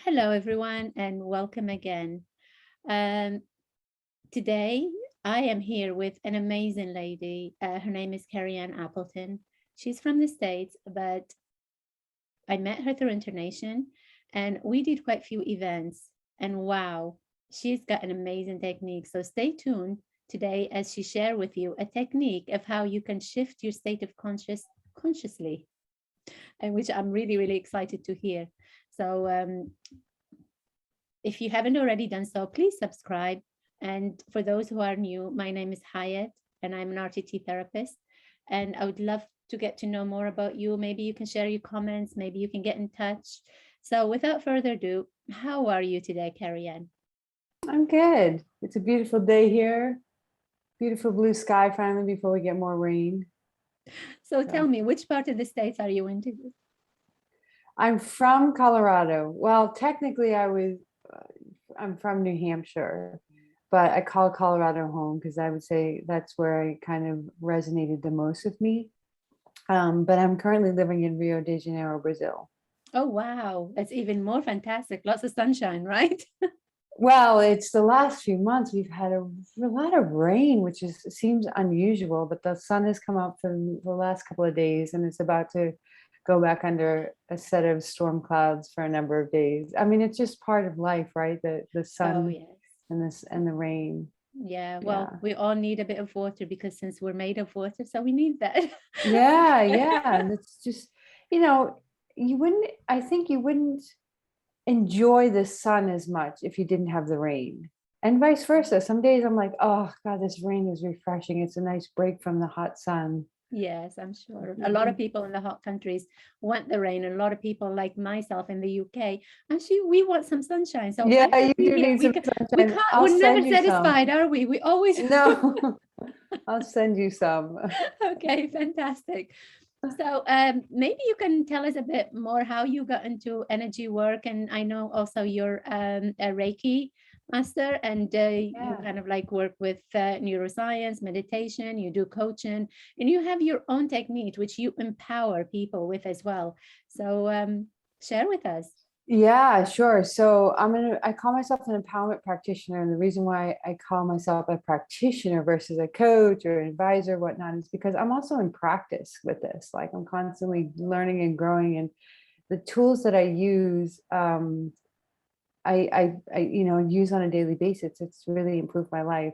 Hello, everyone, and welcome again. Um, Today, I am here with an amazing lady. Her name is Carrie Ann Appleton. She's from the States, but I met her through Internation, and we did quite a few events. And wow, she's got an amazing technique. So stay tuned today as she share with you a technique of how you can shift your state of consciously, and which I'm really, really excited to hear. So if you haven't already done so, please subscribe. And for those who are new, my name is Hayat, and I'm an RTT therapist. And I would love to get to know more about you. Maybe you can share your comments. Maybe you can get in touch. So without further ado, how are you today, Carrie Ann? I'm good. It's a beautiful day here. Beautiful blue sky finally before we get more rain. So tell me, which part of the States are you into? I'm from Colorado. Well, technically I'm from New Hampshire, but I call Colorado home because I would say that's where I kind of resonated the most with me. But I'm currently living in Rio de Janeiro, Brazil. Oh, wow. That's even more fantastic. Lots of sunshine, right? Well, it's the last few months we've had a lot of rain, which seems unusual, but the sun has come up for the last couple of days and it's about to go back under a set of storm clouds for a number of days. I mean, it's just part of life, right? The sun Oh, yes. and the rain. Yeah, well, we all need a bit of water because since we're made of water, so we need that. Yeah. And it's just, I think you wouldn't enjoy the sun as much if you didn't have the rain, and vice versa. Some days I'm like, oh God, this rain is refreshing. It's a nice break from the hot sun. Yes, I'm sure. A lot of people in the hot countries want the rain, and a lot of people like myself in the UK, actually, we want some sunshine. So Yeah, I you see do here, need some we sunshine. can't, I'll we're never send you some. satisfied, are we? We always No, I'll send you some. Okay, fantastic. So maybe you can tell us a bit more how you got into energy work. And I know also you're a Reiki master, and you kind of like work with neuroscience, meditation, you do coaching, and you have your own technique, which you empower people with as well. So share with us. Yeah, sure. So I call myself an empowerment practitioner. And the reason why I call myself a practitioner versus a coach or an advisor, whatnot, is because I'm also in practice with this. Like I'm constantly learning and growing, and the tools that I use, use on a daily basis. It's really improved my life.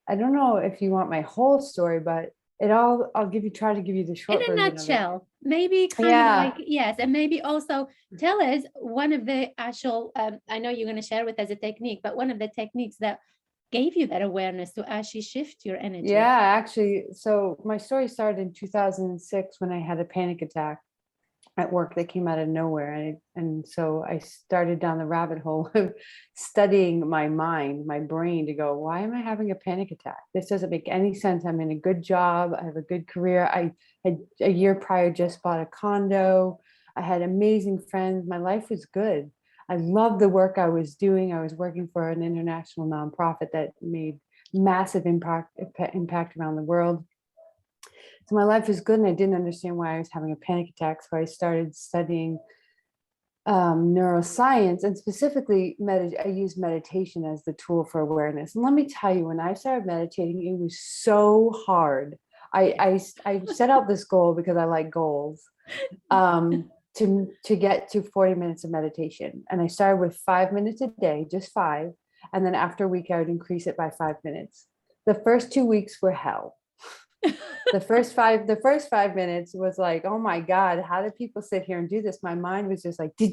I don't know if you want my whole story, but I'll try to give you the short In a version nutshell, maybe kind of like, yes. And maybe also tell us one of the actual, I know you're going to share with us a technique, but one of the techniques that gave you that awareness to actually shift your energy. Yeah, actually, so my story started in 2006 when I had a panic attack at work that came out of nowhere. And so I started down the rabbit hole of studying my mind, my brain, to go, why am I having a panic attack? This doesn't make any sense. I'm in a good job. I have a good career. I had a year prior just bought a condo. I had amazing friends. My life was good. I loved the work I was doing. I was working for an international nonprofit that made massive impact around the world. So my life was good, and I didn't understand why I was having a panic attack. So I started studying neuroscience, and specifically I use meditation as the tool for awareness. And let me tell you, when I started meditating, it was so hard. I set out this goal because I like goals, to get to 40 minutes of meditation. And I started with 5 minutes a day, just 5. And then after a week, I would increase it by 5 minutes. The first 2 weeks were hell. The first 5 minutes was like, oh my God, how do people sit here and do this? My mind was just like, I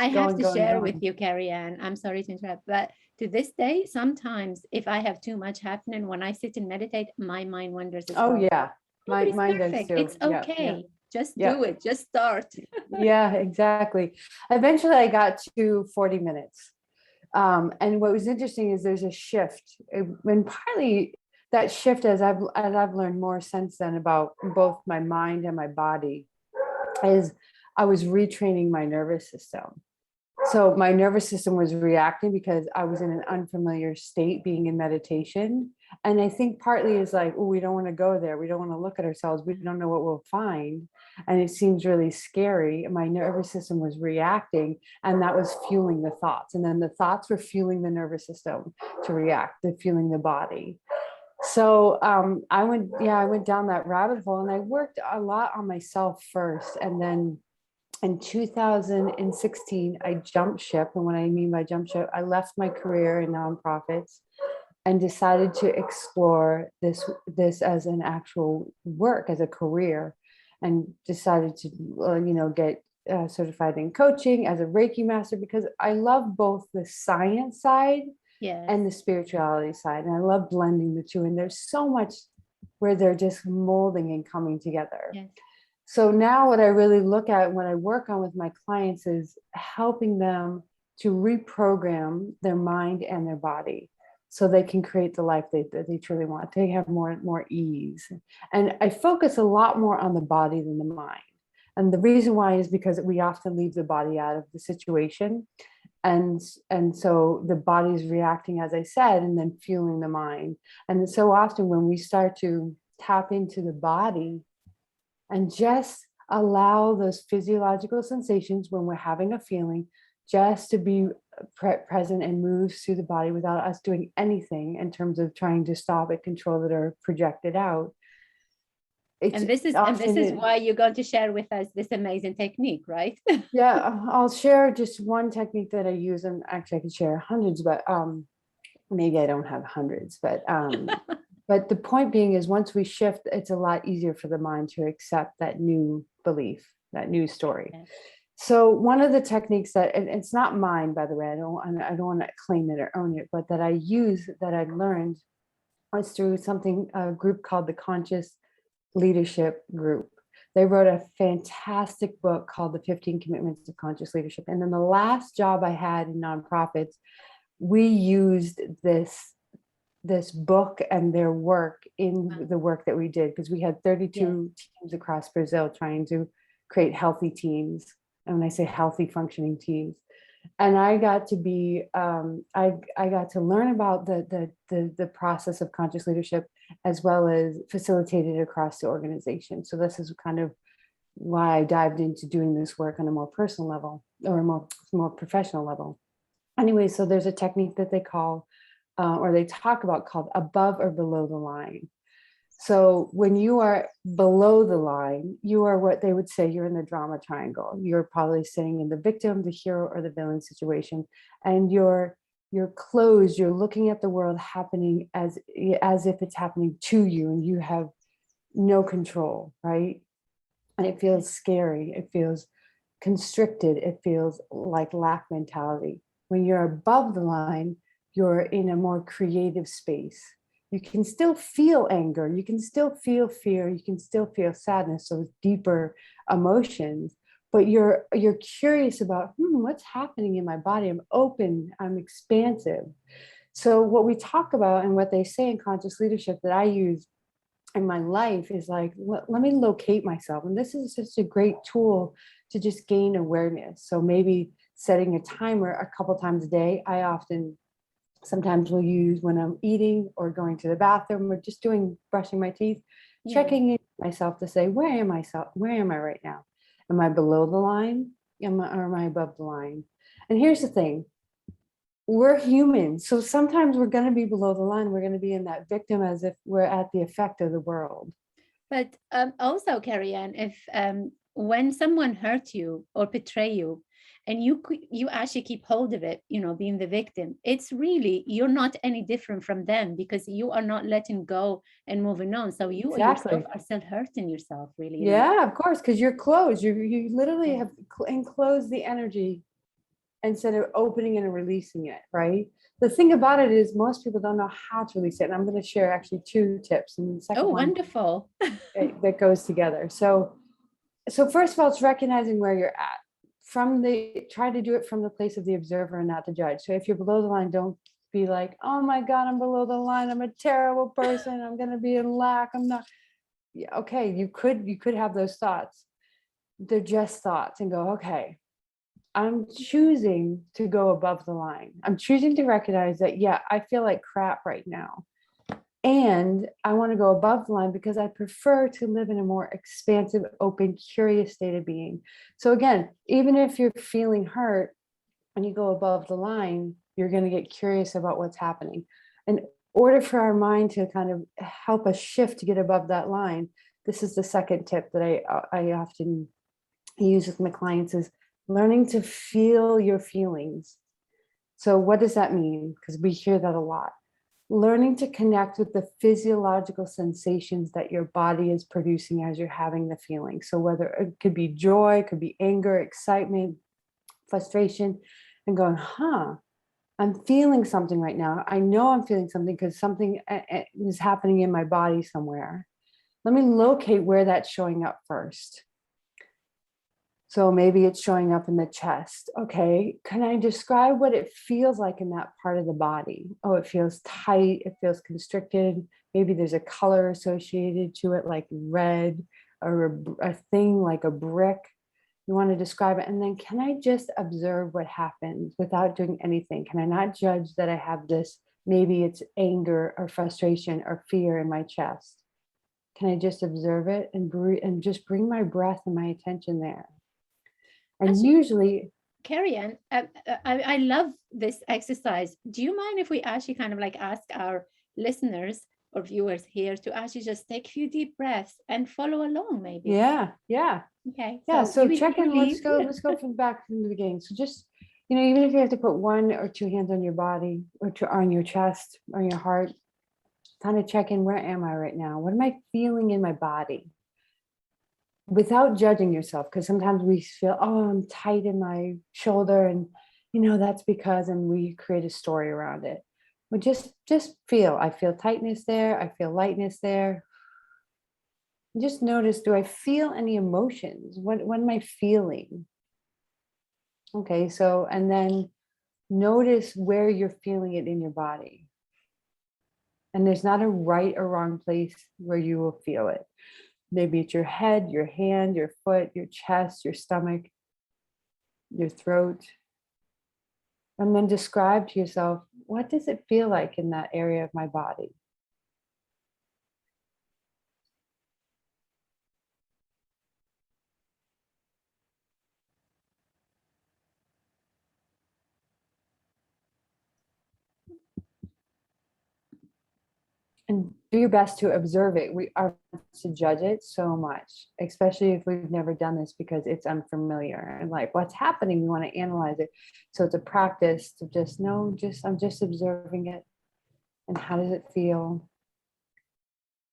have to share with you, Carrie Ann, I'm sorry to interrupt, but to this day, sometimes if I have too much happening, when I sit and meditate, my mind wanders as well. Oh yeah, my mind does too. It's okay. Just do it. Just start. Yeah, exactly. Eventually I got to 40 minutes. And what was interesting is there's a shift, and partly that shift, as I've learned more since then about both my mind and my body, is I was retraining my nervous system. So my nervous system was reacting because I was in an unfamiliar state being in meditation. And I think partly is like, oh, we don't want to go there. We don't want to look at ourselves. We don't know what we'll find. And it seems really scary. My nervous system was reacting, and that was fueling the thoughts. And then the thoughts were fueling the nervous system to react, the fueling the body. So I went down that rabbit hole, and I worked a lot on myself first. And then in 2016, I jumped ship. And what I mean by jump ship, I left my career in nonprofits and decided to explore this as an actual work, as a career, and decided to get certified in coaching as a Reiki master, because I love both the science side and the spirituality side, and I love blending the two. And there's so much where they're just molding and coming together. Yes. So now what I really look at when I work on with my clients is helping them to reprogram their mind and their body so they can create the life that they truly want. They have more ease. And I focus a lot more on the body than the mind. And the reason why is because we often leave the body out of the situation. And so the body's reacting, as I said, and then fueling the mind. And so often when we start to tap into the body and just allow those physiological sensations when we're having a feeling just to be present and move through the body without us doing anything in terms of trying to stop it, control it, or project it out. And this is why you're going to share with us this amazing technique, right? Yeah, I'll share just one technique that I use, and actually I could share hundreds, but maybe I don't have hundreds, but but the point being is once we shift, it's a lot easier for the mind to accept that new belief, that new story. Okay. So one of the techniques that, and it's not mine, by the way, I don't want to claim it or own it, but that I use, that I learned, was through a group called the Conscious Leadership Group. They wrote a fantastic book called The 15 Commitments of Conscious Leadership. And then the last job I had in nonprofits, we used this book and their work in the work that we did, because we had 32 teams across Brazil trying to create healthy teams. And when I say healthy, functioning teams, and I got to be, I got to learn about the process of conscious leadership, as well as facilitate it across the organization. So this is kind of why I dived into doing this work on a more personal level, or a more professional level. Anyway, so there's a technique that they call, or they talk about, called above or below the line. So when you are below the line, you are what they would say, you're in the drama triangle. You're probably sitting in the victim, the hero, or the villain situation. And you're closed, you're looking at the world happening as if it's happening to you, and you have no control, right? And it feels scary. It feels constricted. It feels like lack mentality. When you're above the line, you're in a more creative space. You can still feel anger, you can still feel fear, you can still feel sadness, so deeper emotions, but you're curious about what's happening in my body. I'm open, I'm expansive. So what we talk about, and what they say in conscious leadership that I use in my life, is like, let me locate myself. And this is just a great tool to just gain awareness. So maybe setting a timer a couple times a day. Sometimes we'll use when I'm eating or going to the bathroom or just brushing my teeth, checking in myself to say, where am I right now? Am I below the line? Or am I above the line? And here's the thing, we're human. So sometimes we're going to be below the line. We're going to be in that victim, as if we're at the effect of the world. But also, Carrie Ann, if when someone hurt you or betray you, and you actually keep hold of it, being the victim, it's really, you're not any different from them, because you are not letting go and moving on. So you yourself are still hurting yourself, really. Yeah, of course, because you're closed. You literally have enclosed the energy instead of opening it and releasing it, right? The thing about it is most people don't know how to release it. And I'm going to share actually 2 tips. And the second one, wonderful. that goes together. So first of all, it's recognizing where you're at. Try to do it from the place of the observer and not the judge. So if you're below the line, don't be like, oh my God, I'm below the line. I'm a terrible person. I'm going to be in lack. I'm not. Yeah, okay. You could have those thoughts. They're just thoughts, and go, okay, I'm choosing to go above the line. I'm choosing to recognize that, yeah, I feel like crap right now. And I want to go above the line because I prefer to live in a more expansive, open, curious state of being. So again, even if you're feeling hurt and you go above the line, you're going to get curious about what's happening. In order for our mind to kind of help us shift to get above that line, this is the second tip that I often use with my clients, is learning to feel your feelings. So what does that mean? Because we hear that a lot. Learning to connect with the physiological sensations that your body is producing as you're having the feeling. So whether it could be joy, could be anger, excitement, frustration, and going, I'm feeling something right now. I know I'm feeling something because something is happening in my body somewhere. Let me locate where that's showing up first. So maybe it's showing up in the chest. Okay, can I describe what it feels like in that part of the body? Oh, it feels tight, it feels constricted. Maybe there's a color associated to it, like red, or a thing like a brick. You want to describe it. And then can I just observe what happens without doing anything? Can I not judge that I have this? Maybe it's anger or frustration or fear in my chest. Can I just observe it and breathe and just bring my breath and my attention there? And Actually, usually, Carrie-Anne, I love this exercise. Do you mind if we actually kind of like ask our listeners or viewers here to actually just take a few deep breaths and follow along, maybe? yeah. Okay. So you check in. lead. Let's go from back from the beginning. So just, even if you have to put one or two hands on your body or on your chest or your heart, kind of check in. Where am I right now? What am I feeling in my body? Without judging yourself, because sometimes we feel, oh, I'm tight in my shoulder, and that's because, and we create a story around it. But just feel. I feel tightness there. I feel lightness there. Just notice, do I feel any emotions? What am I feeling? Okay, so, and then notice where you're feeling it in your body. And there's not a right or wrong place where you will feel it. Maybe it's your head, your hand, your foot, your chest, your stomach, your throat. And then describe to yourself, what does it feel like in that area of my body? And do your best to observe it. We are to judge it so much, especially if we've never done this, because it's unfamiliar and like what's happening, we want to analyze it. So it's a practice to just know, I'm just observing it. And how does it feel?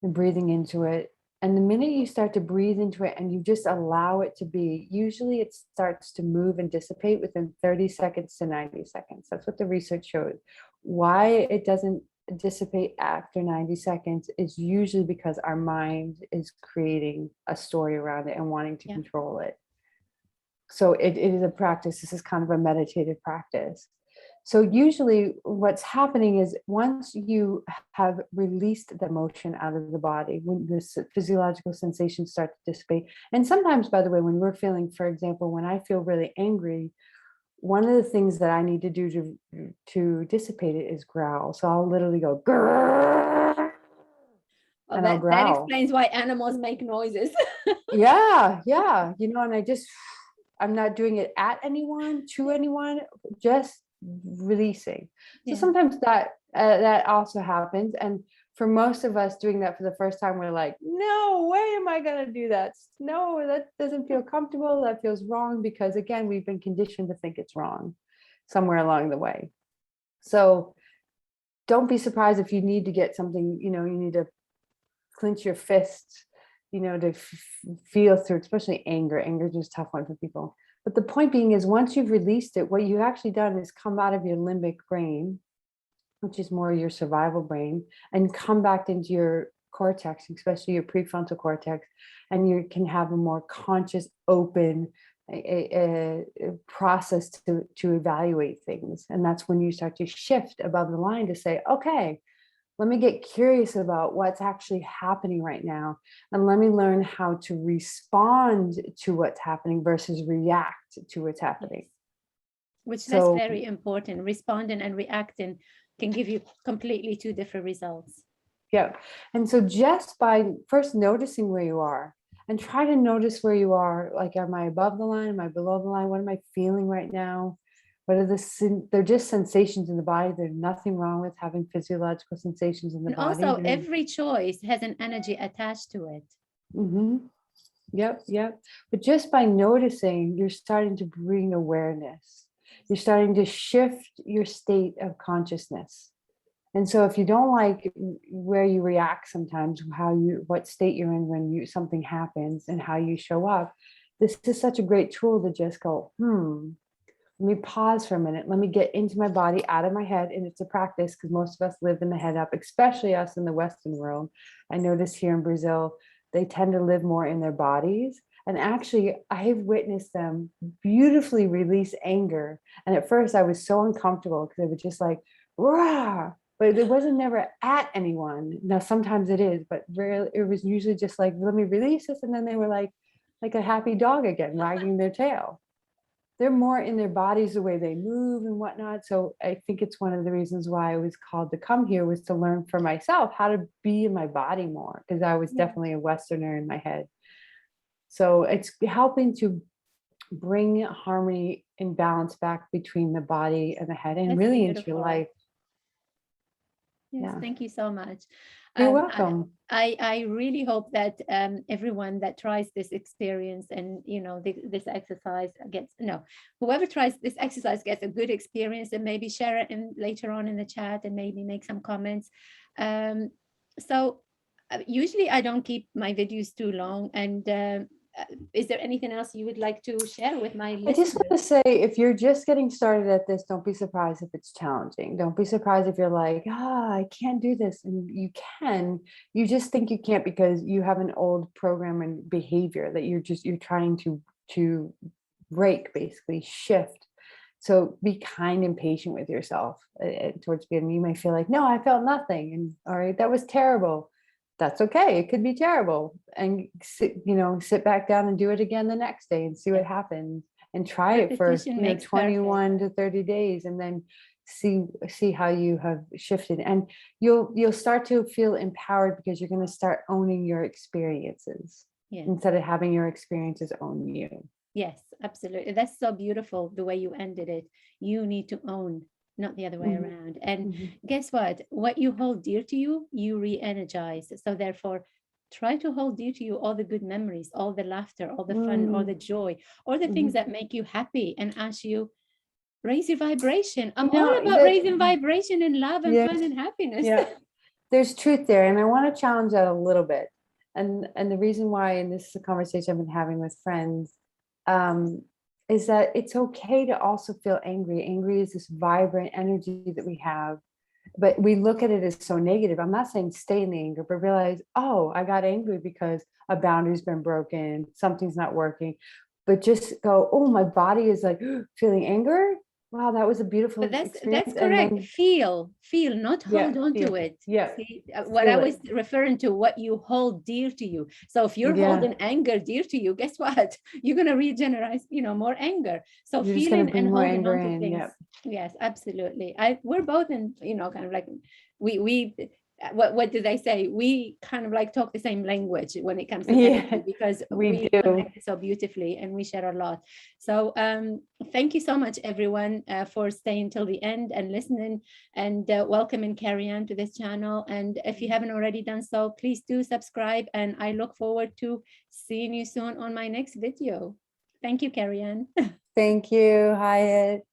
And breathing into it. And the minute you start to breathe into it and you just allow it to be, usually it starts to move and dissipate within 30 seconds to 90 seconds. That's what the research showed. Why it doesn't dissipate after 90 seconds is usually because our mind is creating a story around it and wanting to control it. So it is a practice. This is kind of a meditative practice. So usually what's happening is once you have released the emotion out of the body, when the physiological sensations start to dissipate, and sometimes, by the way, when we're feeling, for example, when I feel really angry, one of the things that I need to do to dissipate it is growl. So I'll literally go, grrr, Well, and I'll that growl. explains why animals make noises. Yeah. And I'm not doing it at anyone, to anyone, just releasing. So sometimes that also happens. And for most of us doing that for the first time, we're like, no way am I going to do that. No, that doesn't feel comfortable. That feels wrong, because again, we've been conditioned to think it's wrong somewhere along the way. So don't be surprised if you need to get something, you need to clench your fists, to feel through, especially anger. Anger is just a tough one for people. But the point being is, once you've released it, what you've actually done is come out of your limbic brain, which is more your survival brain, and come back into your cortex, especially your prefrontal cortex, and you can have a more conscious, open a process to evaluate things. And that's when you start to shift above the line to say, okay, let me get curious about what's actually happening right now. And let me learn how to respond to what's happening versus react to what's happening. That's very important. Responding and reacting can give you completely two different results. Yeah. And so just by first noticing where you are and try to notice where you are, like, am I above the line? Am I below the line? What am I feeling right now? What are they're just sensations in the body. There's nothing wrong with having physiological sensations in the And body. also, every choice has an energy attached to it. Mm-hmm. Yep, yep. But just by noticing, you're starting to bring awareness. You're starting to shift your state of consciousness. And so if you don't like where you react sometimes, what state you're in when something happens and how you show up, this is such a great tool to just go, let me pause for a minute. Let me get into my body, out of my head. And it's a practice because most of us live in the head up, especially us in the Western world. I notice here in Brazil, they tend to live more in their bodies. And actually, I've witnessed them beautifully release anger. And at first, I was so uncomfortable because they were just like, rah. But it wasn't never at anyone. Now, sometimes it is, but rarely, it was usually just like, let me release this. And then they were like a happy dog again, wagging their tail. They're more in their bodies, the way they move and whatnot. So I think it's one of the reasons why I was called to come here, was to learn for myself how to be in my body more, because I was definitely a Westerner in my head. So it's helping to bring harmony and balance back between the body and the head, and That's really into your beautiful. life. Yes, Yeah. thank you so much. You're Um, welcome. I really hope that everyone that tries this experience and, this exercise gets, no, whoever tries this exercise gets a good experience, and maybe share it later on in the chat and maybe make some comments. So usually I don't keep my videos too long. And is there anything else you would like to share with my I just want to listeners? say, if you're just getting started at this, don't be surprised if it's challenging. Don't be surprised if you're like, I can't do this. And you can. You just think you can't because you have an old program and behavior that you're trying to break, basically shift. So be kind and patient with yourself towards the beginning. You may feel like, no, I felt nothing. And all right, that was terrible. That's okay. It could be terrible. And sit back down and do it again the next day and see what happens. And try it for Repetition makes perfect. 21 to 30 days, and then see how you have shifted. And you'll start to feel empowered because you're going to start owning your experiences instead of having your experiences own you. Yes, absolutely. That's so beautiful, the way you ended it. You need to own, not the other way around. And guess what? What you hold dear to you, you re-energize. So therefore, try to hold dear to you all the good memories, all the laughter, all the fun, all the joy, or the things that make you happy, and ask you, raise your vibration. I'm all about raising vibration and love and fun and happiness. Yeah, there's truth there. And I want to challenge that a little bit. And the reason why, and this is a conversation I've been having with friends, is that it's okay to also feel angry. Angry is this vibrant energy that we have, but we look at it as so negative. I'm not saying stay in the anger, but realize, I got angry because a boundary's been broken, something's not working. But just go, my body is like feeling anger. Wow, that was a beautiful But experience. that's correct. And then, feel, not hold on to it. Yeah. See, what I was referring to, what you hold dear to you. So if you're holding anger dear to you, guess what? You're going to regenerate, more anger. So you're feeling and more holding anger on to in. things. Yes, absolutely. We're both in, kind of like we what do they say? We kind of like talk the same language when it comes to energy, because we connect so beautifully and we share a lot. So thank you so much, everyone, for staying till the end and listening, and welcoming Carrie-Anne to this channel. And if you haven't already done so, please do subscribe, and I look forward to seeing you soon on my next video. Thank you, Carrie-Anne. Thank you, Hyatt.